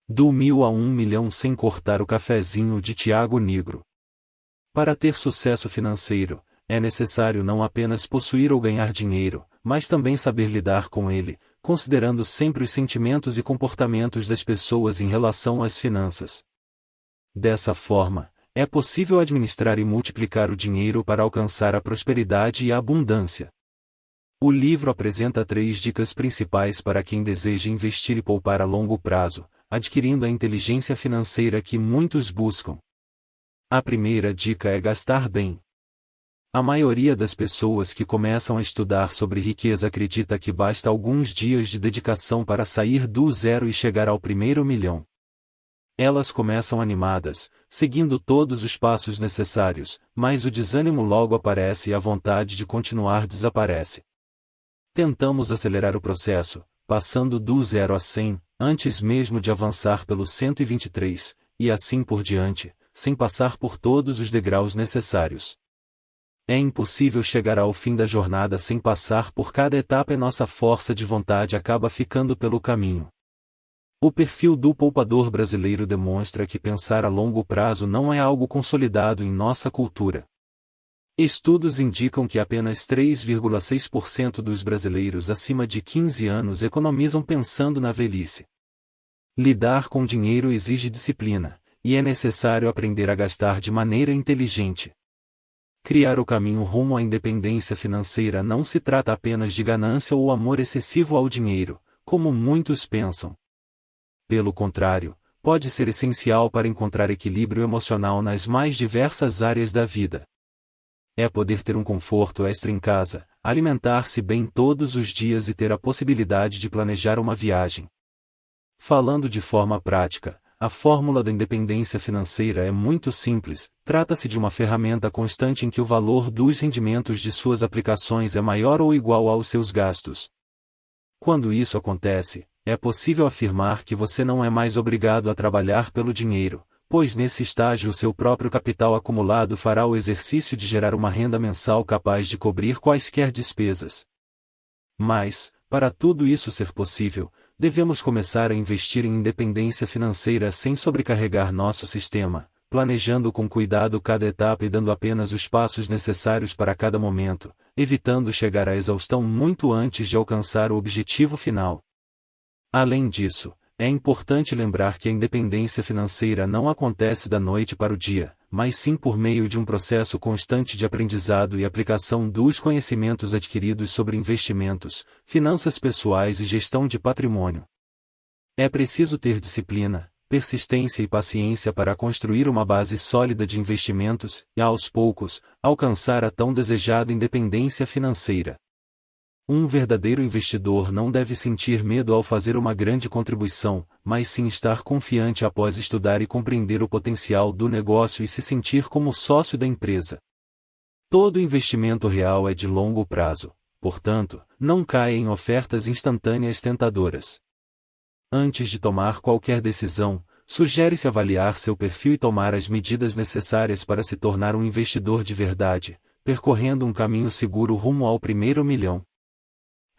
Do 1000 a 1 milhão sem cortar o cafezinho de Tiago Negro. Para ter sucesso financeiro, é necessário não apenas possuir ou ganhar dinheiro, mas também saber lidar com ele, considerando sempre os sentimentos e comportamentos das pessoas em relação às finanças. Dessa forma, é possível administrar e multiplicar o dinheiro para alcançar a prosperidade e a abundância. O livro apresenta 3 dicas principais para quem deseja investir e poupar a longo prazo, adquirindo a inteligência financeira que muitos buscam. A primeira dica é gastar bem. A maioria das pessoas que começam a estudar sobre riqueza acredita que basta alguns dias de dedicação para sair do zero e chegar ao primeiro milhão. Elas começam animadas, seguindo todos os passos necessários, mas o desânimo logo aparece e a vontade de continuar desaparece. Tentamos acelerar o processo, passando do 0 a 100, antes mesmo de avançar pelo 123, e assim por diante, sem passar por todos os degraus necessários. É impossível chegar ao fim da jornada sem passar por cada etapa e nossa força de vontade acaba ficando pelo caminho. O perfil do poupador brasileiro demonstra que pensar a longo prazo não é algo consolidado em nossa cultura. Estudos indicam que apenas 3,6% dos brasileiros acima de 15 anos economizam pensando na velhice. Lidar com dinheiro exige disciplina, e é necessário aprender a gastar de maneira inteligente. Criar o caminho rumo à independência financeira não se trata apenas de ganância ou amor excessivo ao dinheiro, como muitos pensam. Pelo contrário, pode ser essencial para encontrar equilíbrio emocional nas mais diversas áreas da vida. É poder ter um conforto extra em casa, alimentar-se bem todos os dias e ter a possibilidade de planejar uma viagem. Falando de forma prática, a fórmula da independência financeira é muito simples, trata-se de uma ferramenta constante em que o valor dos rendimentos de suas aplicações é maior ou igual aos seus gastos. Quando isso acontece, é possível afirmar que você não é mais obrigado a trabalhar pelo dinheiro, pois nesse estágio o seu próprio capital acumulado fará o exercício de gerar uma renda mensal capaz de cobrir quaisquer despesas. Mas, para tudo isso ser possível, devemos começar a investir em independência financeira sem sobrecarregar nosso sistema, planejando com cuidado cada etapa e dando apenas os passos necessários para cada momento, evitando chegar à exaustão muito antes de alcançar o objetivo final. Além disso, é importante lembrar que a independência financeira não acontece da noite para o dia, mas sim por meio de um processo constante de aprendizado e aplicação dos conhecimentos adquiridos sobre investimentos, finanças pessoais e gestão de patrimônio. É preciso ter disciplina, persistência e paciência para construir uma base sólida de investimentos e, aos poucos, alcançar a tão desejada independência financeira. Um verdadeiro investidor não deve sentir medo ao fazer uma grande contribuição, mas sim estar confiante após estudar e compreender o potencial do negócio e se sentir como sócio da empresa. Todo investimento real é de longo prazo, portanto, não caia em ofertas instantâneas tentadoras. Antes de tomar qualquer decisão, sugere-se avaliar seu perfil e tomar as medidas necessárias para se tornar um investidor de verdade, percorrendo um caminho seguro rumo ao primeiro milhão.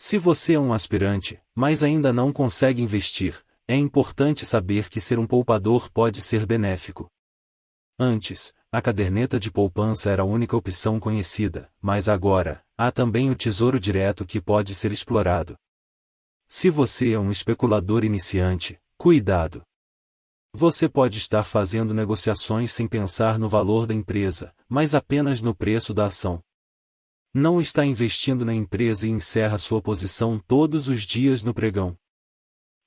Se você é um aspirante, mas ainda não consegue investir, é importante saber que ser um poupador pode ser benéfico. Antes, a caderneta de poupança era a única opção conhecida, mas agora, há também o Tesouro Direto que pode ser explorado. Se você é um especulador iniciante, cuidado! Você pode estar fazendo negociações sem pensar no valor da empresa, mas apenas no preço da ação. Não está investindo na empresa e encerra sua posição todos os dias no pregão.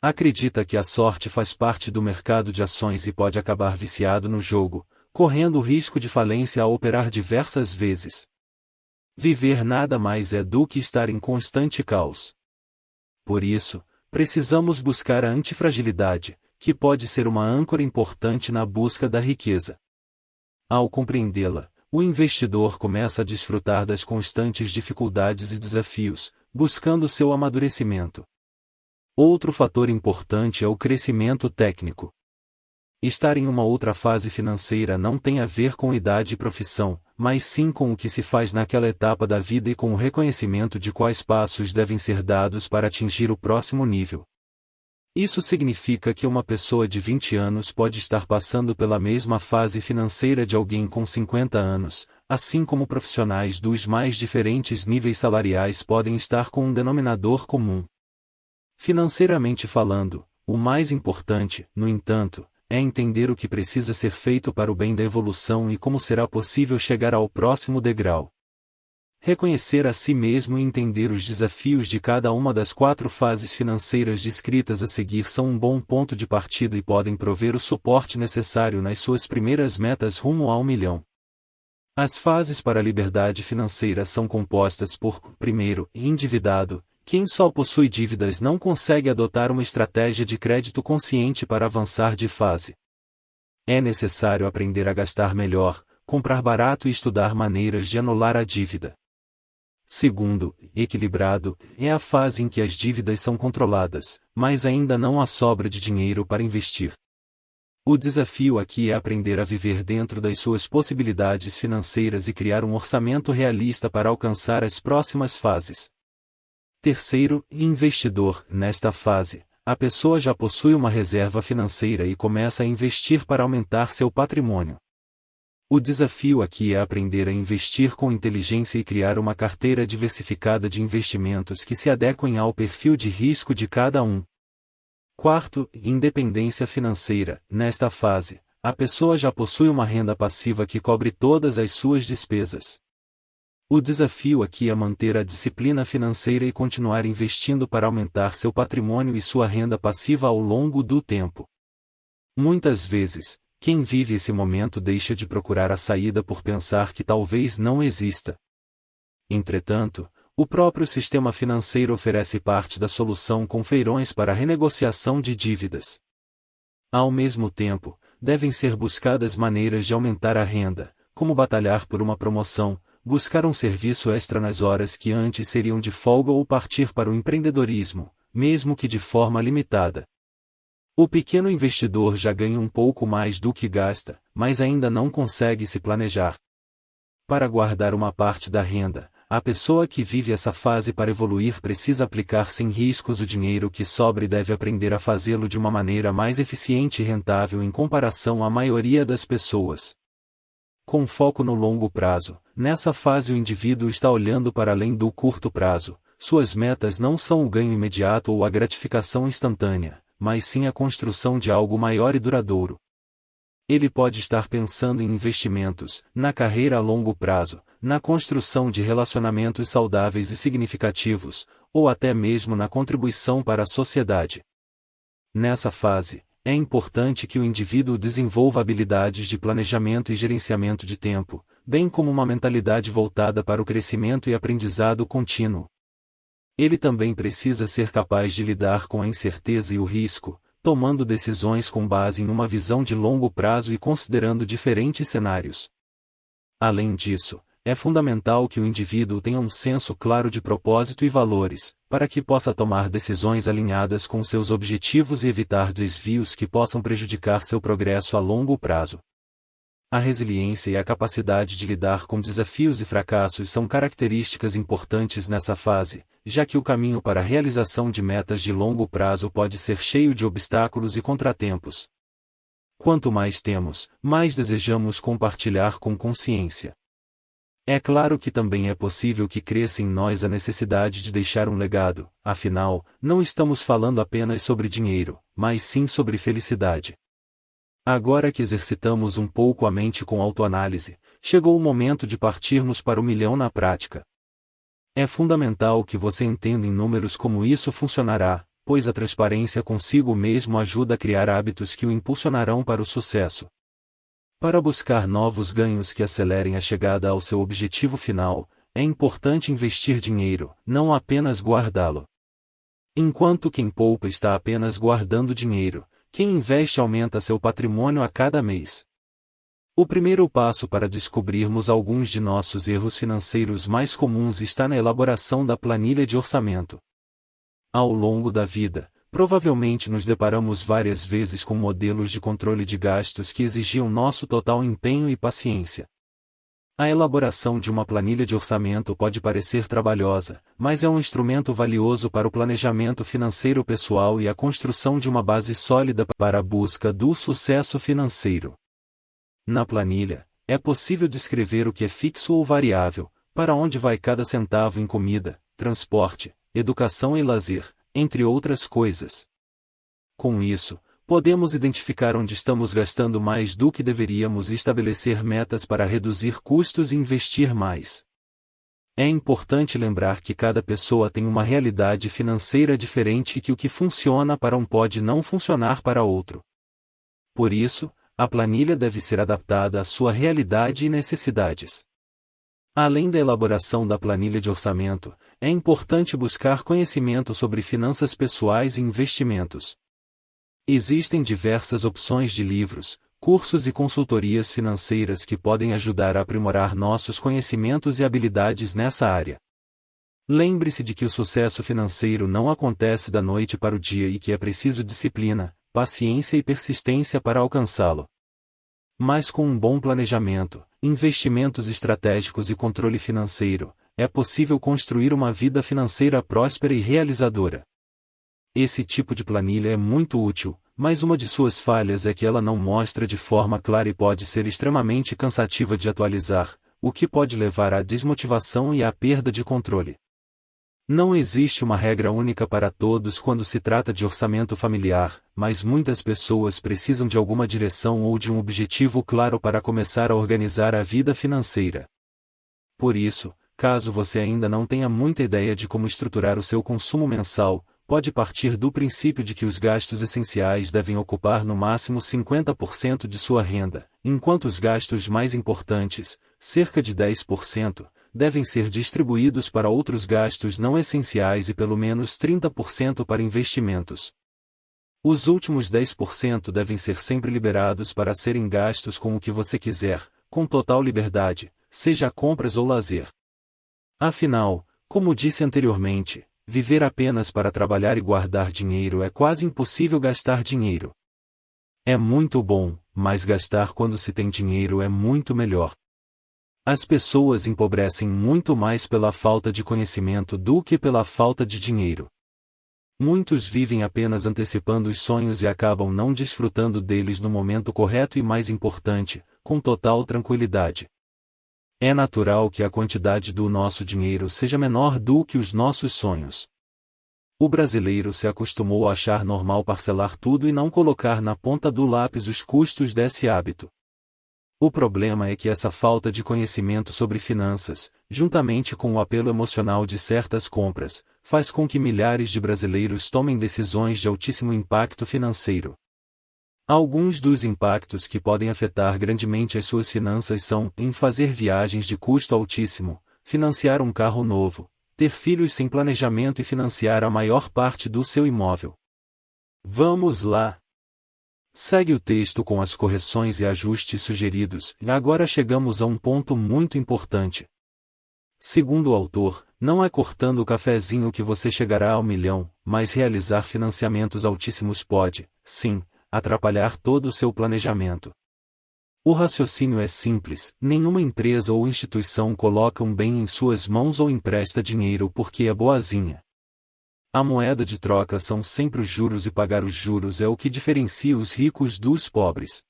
Acredita que a sorte faz parte do mercado de ações e pode acabar viciado no jogo, correndo o risco de falência ao operar diversas vezes. Viver nada mais é do que estar em constante caos. Por isso, precisamos buscar a antifragilidade, que pode ser uma âncora importante na busca da riqueza. Ao compreendê-la, o investidor começa a desfrutar das constantes dificuldades e desafios, buscando seu amadurecimento. Outro fator importante é o crescimento técnico. Estar em uma outra fase financeira não tem a ver com idade e profissão, mas sim com o que se faz naquela etapa da vida e com o reconhecimento de quais passos devem ser dados para atingir o próximo nível. Isso significa que uma pessoa de 20 anos pode estar passando pela mesma fase financeira de alguém com 50 anos, assim como profissionais dos mais diferentes níveis salariais podem estar com um denominador comum. Financeiramente falando, o mais importante, no entanto, é entender o que precisa ser feito para o bem da evolução e como será possível chegar ao próximo degrau. Reconhecer a si mesmo e entender os desafios de cada uma das 4 fases financeiras descritas a seguir são um bom ponto de partida e podem prover o suporte necessário nas suas primeiras metas rumo ao milhão. As fases para a liberdade financeira são compostas por, primeiro, endividado. Quem só possui dívidas não consegue adotar uma estratégia de crédito consciente para avançar de fase. É necessário aprender a gastar melhor, comprar barato e estudar maneiras de anular a dívida. Segundo, equilibrado, é a fase em que as dívidas são controladas, mas ainda não há sobra de dinheiro para investir. O desafio aqui é aprender a viver dentro das suas possibilidades financeiras e criar um orçamento realista para alcançar as próximas fases. Terceiro, investidor. Nesta fase, a pessoa já possui uma reserva financeira e começa a investir para aumentar seu patrimônio. O desafio aqui é aprender a investir com inteligência e criar uma carteira diversificada de investimentos que se adequem ao perfil de risco de cada um. Quarto, independência financeira. Nesta fase, a pessoa já possui uma renda passiva que cobre todas as suas despesas. O desafio aqui é manter a disciplina financeira e continuar investindo para aumentar seu patrimônio e sua renda passiva ao longo do tempo. Muitas vezes, quem vive esse momento deixa de procurar a saída por pensar que talvez não exista. Entretanto, o próprio sistema financeiro oferece parte da solução com feirões para a renegociação de dívidas. Ao mesmo tempo, devem ser buscadas maneiras de aumentar a renda, como batalhar por uma promoção, buscar um serviço extra nas horas que antes seriam de folga ou partir para o empreendedorismo, mesmo que de forma limitada. O pequeno investidor já ganha um pouco mais do que gasta, mas ainda não consegue se planejar. Para guardar uma parte da renda, a pessoa que vive essa fase para evoluir precisa aplicar sem riscos o dinheiro que sobra e deve aprender a fazê-lo de uma maneira mais eficiente e rentável em comparação à maioria das pessoas. Com foco no longo prazo, nessa fase o indivíduo está olhando para além do curto prazo. Suas metas não são o ganho imediato ou a gratificação instantânea, mas sim a construção de algo maior e duradouro. Ele pode estar pensando em investimentos, na carreira a longo prazo, na construção de relacionamentos saudáveis e significativos, ou até mesmo na contribuição para a sociedade. Nessa fase, é importante que o indivíduo desenvolva habilidades de planejamento e gerenciamento de tempo, bem como uma mentalidade voltada para o crescimento e aprendizado contínuo. Ele também precisa ser capaz de lidar com a incerteza e o risco, tomando decisões com base em uma visão de longo prazo e considerando diferentes cenários. Além disso, é fundamental que o indivíduo tenha um senso claro de propósito e valores, para que possa tomar decisões alinhadas com seus objetivos e evitar desvios que possam prejudicar seu progresso a longo prazo. A resiliência e a capacidade de lidar com desafios e fracassos são características importantes nessa fase, já que o caminho para a realização de metas de longo prazo pode ser cheio de obstáculos e contratempos. Quanto mais temos, mais desejamos compartilhar com consciência. É claro que também é possível que cresça em nós a necessidade de deixar um legado, afinal, não estamos falando apenas sobre dinheiro, mas sim sobre felicidade. Agora que exercitamos um pouco a mente com autoanálise, chegou o momento de partirmos para o milhão na prática. É fundamental que você entenda em números como isso funcionará, pois a transparência consigo mesmo ajuda a criar hábitos que o impulsionarão para o sucesso. Para buscar novos ganhos que acelerem a chegada ao seu objetivo final, é importante investir dinheiro, não apenas guardá-lo. Enquanto quem poupa está apenas guardando dinheiro, quem investe aumenta seu patrimônio a cada mês. O primeiro passo para descobrirmos alguns de nossos erros financeiros mais comuns está na elaboração da planilha de orçamento. Ao longo da vida, provavelmente nos deparamos várias vezes com modelos de controle de gastos que exigiam nosso total empenho e paciência. A elaboração de uma planilha de orçamento pode parecer trabalhosa, mas é um instrumento valioso para o planejamento financeiro pessoal e a construção de uma base sólida para a busca do sucesso financeiro. Na planilha, é possível descrever o que é fixo ou variável, para onde vai cada centavo em comida, transporte, educação e lazer, entre outras coisas. Com isso, podemos identificar onde estamos gastando mais do que deveríamos e estabelecer metas para reduzir custos e investir mais. É importante lembrar que cada pessoa tem uma realidade financeira diferente e que o que funciona para um pode não funcionar para outro. Por isso, a planilha deve ser adaptada à sua realidade e necessidades. Além da elaboração da planilha de orçamento, é importante buscar conhecimento sobre finanças pessoais e investimentos. Existem diversas opções de livros, cursos e consultorias financeiras que podem ajudar a aprimorar nossos conhecimentos e habilidades nessa área. Lembre-se de que o sucesso financeiro não acontece da noite para o dia e que é preciso disciplina, paciência e persistência para alcançá-lo. Mas com um bom planejamento, investimentos estratégicos e controle financeiro, é possível construir uma vida financeira próspera e realizadora. Esse tipo de planilha é muito útil, mas uma de suas falhas é que ela não mostra de forma clara e pode ser extremamente cansativa de atualizar, o que pode levar à desmotivação e à perda de controle. Não existe uma regra única para todos quando se trata de orçamento familiar, mas muitas pessoas precisam de alguma direção ou de um objetivo claro para começar a organizar a vida financeira. Por isso, caso você ainda não tenha muita ideia de como estruturar o seu consumo mensal, pode partir do princípio de que os gastos essenciais devem ocupar no máximo 50% de sua renda, enquanto os gastos mais importantes, cerca de 10%, devem ser distribuídos para outros gastos não essenciais e pelo menos 30% para investimentos. Os últimos 10% devem ser sempre liberados para serem gastos com o que você quiser, com total liberdade, seja compras ou lazer. Afinal, como disse anteriormente, viver apenas para trabalhar e guardar dinheiro é quase impossível gastar dinheiro. É muito bom, mas gastar quando se tem dinheiro é muito melhor. As pessoas empobrecem muito mais pela falta de conhecimento do que pela falta de dinheiro. Muitos vivem apenas antecipando os sonhos e acabam não desfrutando deles no momento correto e, mais importante, com total tranquilidade. É natural que a quantidade do nosso dinheiro seja menor do que os nossos sonhos. O brasileiro se acostumou a achar normal parcelar tudo e não colocar na ponta do lápis os custos desse hábito. O problema é que essa falta de conhecimento sobre finanças, juntamente com o apelo emocional de certas compras, faz com que milhares de brasileiros tomem decisões de altíssimo impacto financeiro. Alguns dos impactos que podem afetar grandemente as suas finanças são em fazer viagens de custo altíssimo, financiar um carro novo, ter filhos sem planejamento e financiar a maior parte do seu imóvel. Vamos lá! Segue o texto com as correções e ajustes sugeridos, e agora chegamos a um ponto muito importante. Segundo o autor, não é cortando o cafezinho que você chegará ao milhão, mas realizar financiamentos altíssimos pode, sim, atrapalhar todo o seu planejamento. O raciocínio é simples: nenhuma empresa ou instituição coloca um bem em suas mãos ou empresta dinheiro porque é boazinha. A moeda de troca são sempre os juros e pagar os juros é o que diferencia os ricos dos pobres.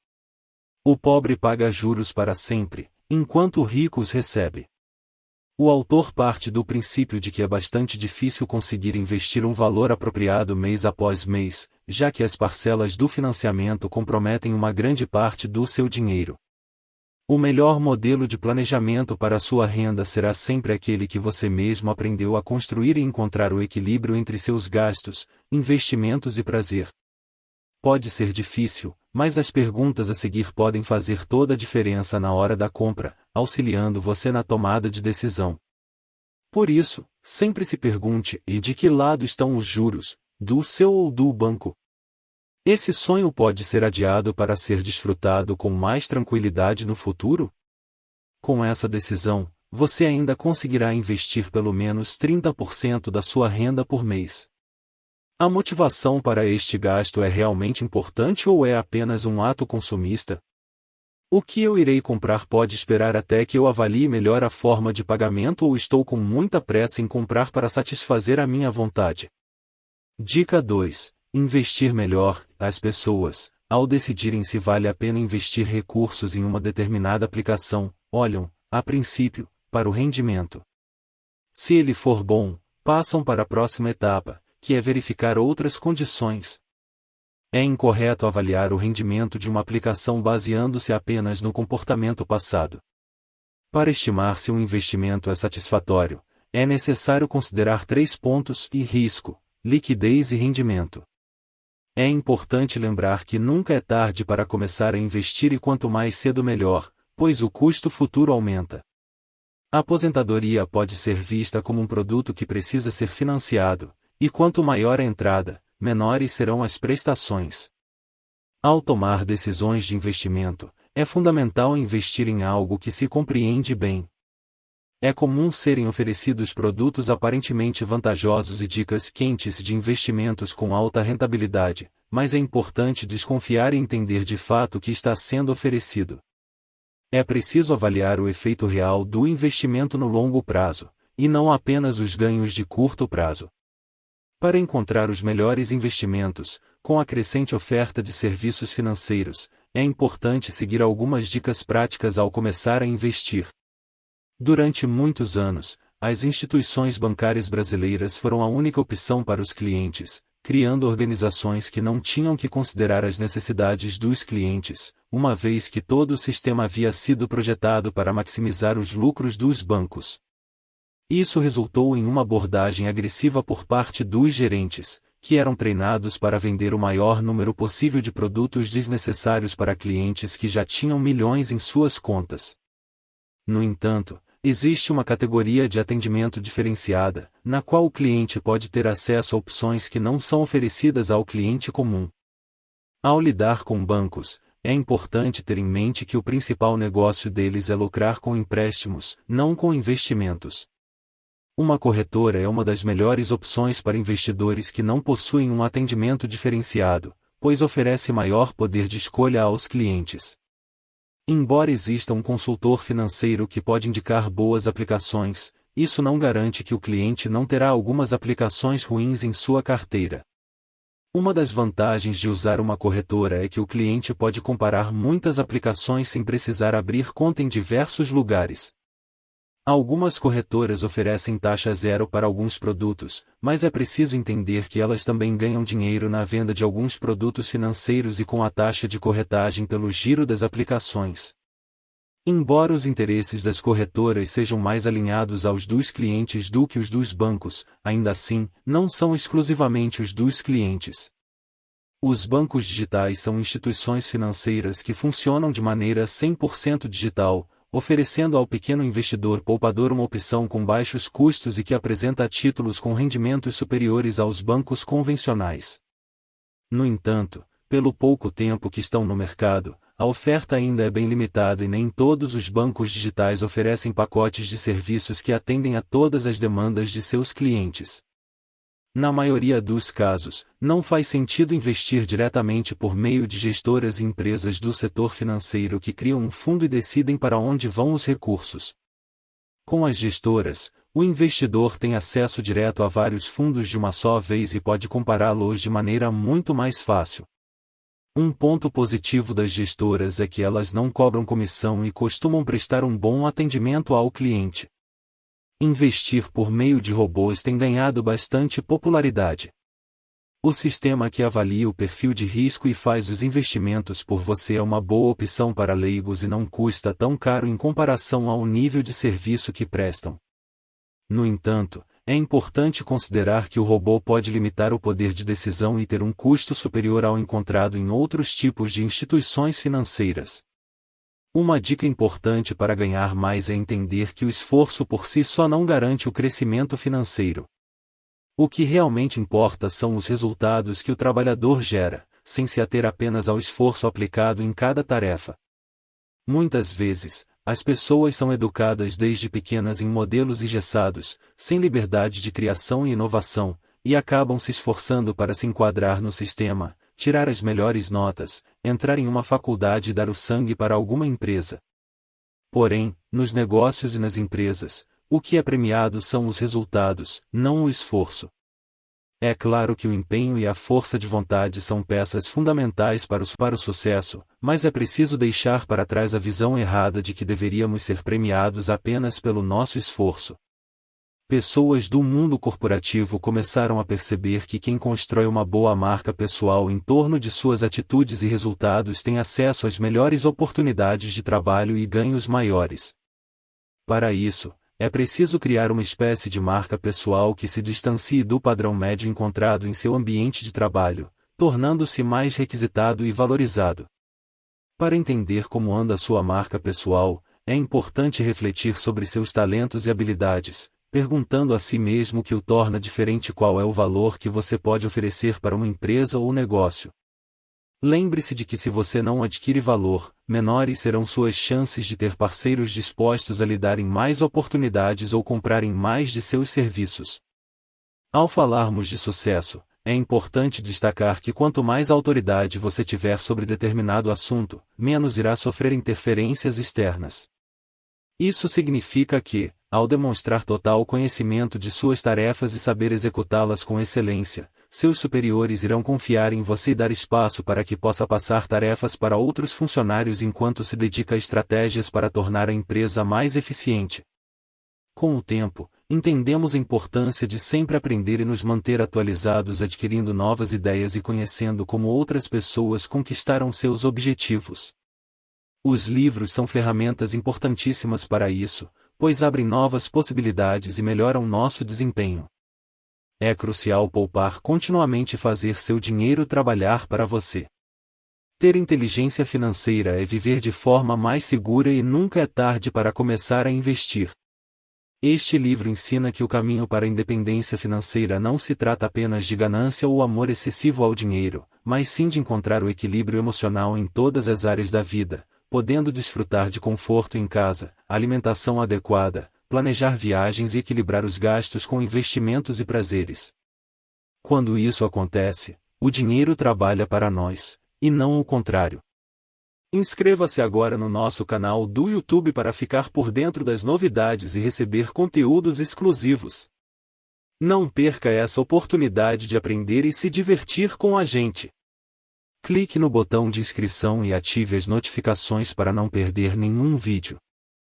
O pobre paga juros para sempre, enquanto o rico os recebe. O autor parte do princípio de que é bastante difícil conseguir investir um valor apropriado mês após mês, já que as parcelas do financiamento comprometem uma grande parte do seu dinheiro. O melhor modelo de planejamento para a sua renda será sempre aquele que você mesmo aprendeu a construir e encontrar o equilíbrio entre seus gastos, investimentos e prazer. Pode ser difícil, mas as perguntas a seguir podem fazer toda a diferença na hora da compra, auxiliando você na tomada de decisão. Por isso, sempre se pergunte: e de que lado estão os juros, do seu ou do banco? Esse sonho pode ser adiado para ser desfrutado com mais tranquilidade no futuro? Com essa decisão, você ainda conseguirá investir pelo menos 30% da sua renda por mês. A motivação para este gasto é realmente importante ou é apenas um ato consumista? O que eu irei comprar pode esperar até que eu avalie melhor a forma de pagamento ou estou com muita pressa em comprar para satisfazer a minha vontade? Dica 2. Investir melhor. As pessoas, ao decidirem se vale a pena investir recursos em uma determinada aplicação, olham, a princípio, para o rendimento. Se ele for bom, passam para a próxima etapa, que é verificar outras condições. É incorreto avaliar o rendimento de uma aplicação baseando-se apenas no comportamento passado. Para estimar se um investimento é satisfatório, é necessário considerar 3 pontos: risco, liquidez e rendimento. É importante lembrar que nunca é tarde para começar a investir e quanto mais cedo melhor, pois o custo futuro aumenta. A aposentadoria pode ser vista como um produto que precisa ser financiado, e quanto maior a entrada, menores serão as prestações. Ao tomar decisões de investimento, é fundamental investir em algo que se compreende bem. É comum serem oferecidos produtos aparentemente vantajosos e dicas quentes de investimentos com alta rentabilidade, mas é importante desconfiar e entender de fato o que está sendo oferecido. É preciso avaliar o efeito real do investimento no longo prazo, e não apenas os ganhos de curto prazo. Para encontrar os melhores investimentos, com a crescente oferta de serviços financeiros, é importante seguir algumas dicas práticas ao começar a investir. Durante muitos anos, as instituições bancárias brasileiras foram a única opção para os clientes, criando organizações que não tinham que considerar as necessidades dos clientes, uma vez que todo o sistema havia sido projetado para maximizar os lucros dos bancos. Isso resultou em uma abordagem agressiva por parte dos gerentes, que eram treinados para vender o maior número possível de produtos desnecessários para clientes que já tinham milhões em suas contas. No entanto, existe uma categoria de atendimento diferenciada, na qual o cliente pode ter acesso a opções que não são oferecidas ao cliente comum. Ao lidar com bancos, é importante ter em mente que o principal negócio deles é lucrar com empréstimos, não com investimentos. Uma corretora é uma das melhores opções para investidores que não possuem um atendimento diferenciado, pois oferece maior poder de escolha aos clientes. Embora exista um consultor financeiro que pode indicar boas aplicações, isso não garante que o cliente não terá algumas aplicações ruins em sua carteira. Uma das vantagens de usar uma corretora é que o cliente pode comparar muitas aplicações sem precisar abrir conta em diversos lugares. Algumas corretoras oferecem taxa zero para alguns produtos, mas é preciso entender que elas também ganham dinheiro na venda de alguns produtos financeiros e com a taxa de corretagem pelo giro das aplicações. Embora os interesses das corretoras sejam mais alinhados aos dos clientes do que os dos bancos, ainda assim, não são exclusivamente os dos clientes. Os bancos digitais são instituições financeiras que funcionam de maneira 100% digital, oferecendo ao pequeno investidor poupador uma opção com baixos custos e que apresenta títulos com rendimentos superiores aos bancos convencionais. No entanto, pelo pouco tempo que estão no mercado, a oferta ainda é bem limitada e nem todos os bancos digitais oferecem pacotes de serviços que atendem a todas as demandas de seus clientes. Na maioria dos casos, não faz sentido investir diretamente por meio de gestoras e empresas do setor financeiro que criam um fundo e decidem para onde vão os recursos. Com as gestoras, o investidor tem acesso direto a vários fundos de uma só vez e pode compará-los de maneira muito mais fácil. Um ponto positivo das gestoras é que elas não cobram comissão e costumam prestar um bom atendimento ao cliente. Investir por meio de robôs tem ganhado bastante popularidade. O sistema que avalia o perfil de risco e faz os investimentos por você é uma boa opção para leigos e não custa tão caro em comparação ao nível de serviço que prestam. No entanto, é importante considerar que o robô pode limitar o poder de decisão e ter um custo superior ao encontrado em outros tipos de instituições financeiras. Uma dica importante para ganhar mais é entender que o esforço por si só não garante o crescimento financeiro. O que realmente importa são os resultados que o trabalhador gera, sem se ater apenas ao esforço aplicado em cada tarefa. Muitas vezes, as pessoas são educadas desde pequenas em modelos engessados, sem liberdade de criação e inovação, e acabam se esforçando para se enquadrar no sistema, tirar as melhores notas, entrar em uma faculdade e dar o sangue para alguma empresa. Porém, nos negócios e nas empresas, o que é premiado são os resultados, não o esforço. É claro que o empenho e a força de vontade são peças fundamentais para o sucesso, mas é preciso deixar para trás a visão errada de que deveríamos ser premiados apenas pelo nosso esforço. Pessoas do mundo corporativo começaram a perceber que quem constrói uma boa marca pessoal em torno de suas atitudes e resultados tem acesso às melhores oportunidades de trabalho e ganhos maiores. Para isso, é preciso criar uma espécie de marca pessoal que se distancie do padrão médio encontrado em seu ambiente de trabalho, tornando-se mais requisitado e valorizado. Para entender como anda sua marca pessoal, é importante refletir sobre seus talentos e habilidades, perguntando a si mesmo o que o torna diferente e qual é o valor que você pode oferecer para uma empresa ou negócio. Lembre-se de que se você não adquire valor, menores serão suas chances de ter parceiros dispostos a lhe darem mais oportunidades ou comprarem mais de seus serviços. Ao falarmos de sucesso, é importante destacar que quanto mais autoridade você tiver sobre determinado assunto, menos irá sofrer interferências externas. Isso significa que, ao demonstrar total conhecimento de suas tarefas e saber executá-las com excelência, seus superiores irão confiar em você e dar espaço para que possa passar tarefas para outros funcionários enquanto se dedica a estratégias para tornar a empresa mais eficiente. Com o tempo, entendemos a importância de sempre aprender e nos manter atualizados, adquirindo novas ideias e conhecendo como outras pessoas conquistaram seus objetivos. Os livros são ferramentas importantíssimas para isso, pois abrem novas possibilidades e melhoram nosso desempenho. É crucial poupar continuamente e fazer seu dinheiro trabalhar para você. Ter inteligência financeira é viver de forma mais segura e nunca é tarde para começar a investir. Este livro ensina que o caminho para a independência financeira não se trata apenas de ganância ou amor excessivo ao dinheiro, mas sim de encontrar o equilíbrio emocional em todas as áreas da vida, podendo desfrutar de conforto em casa, alimentação adequada, planejar viagens e equilibrar os gastos com investimentos e prazeres. Quando isso acontece, o dinheiro trabalha para nós, e não o contrário. Inscreva-se agora no nosso canal do YouTube para ficar por dentro das novidades e receber conteúdos exclusivos. Não perca essa oportunidade de aprender e se divertir com a gente. Clique no botão de inscrição e ative as notificações para não perder nenhum vídeo.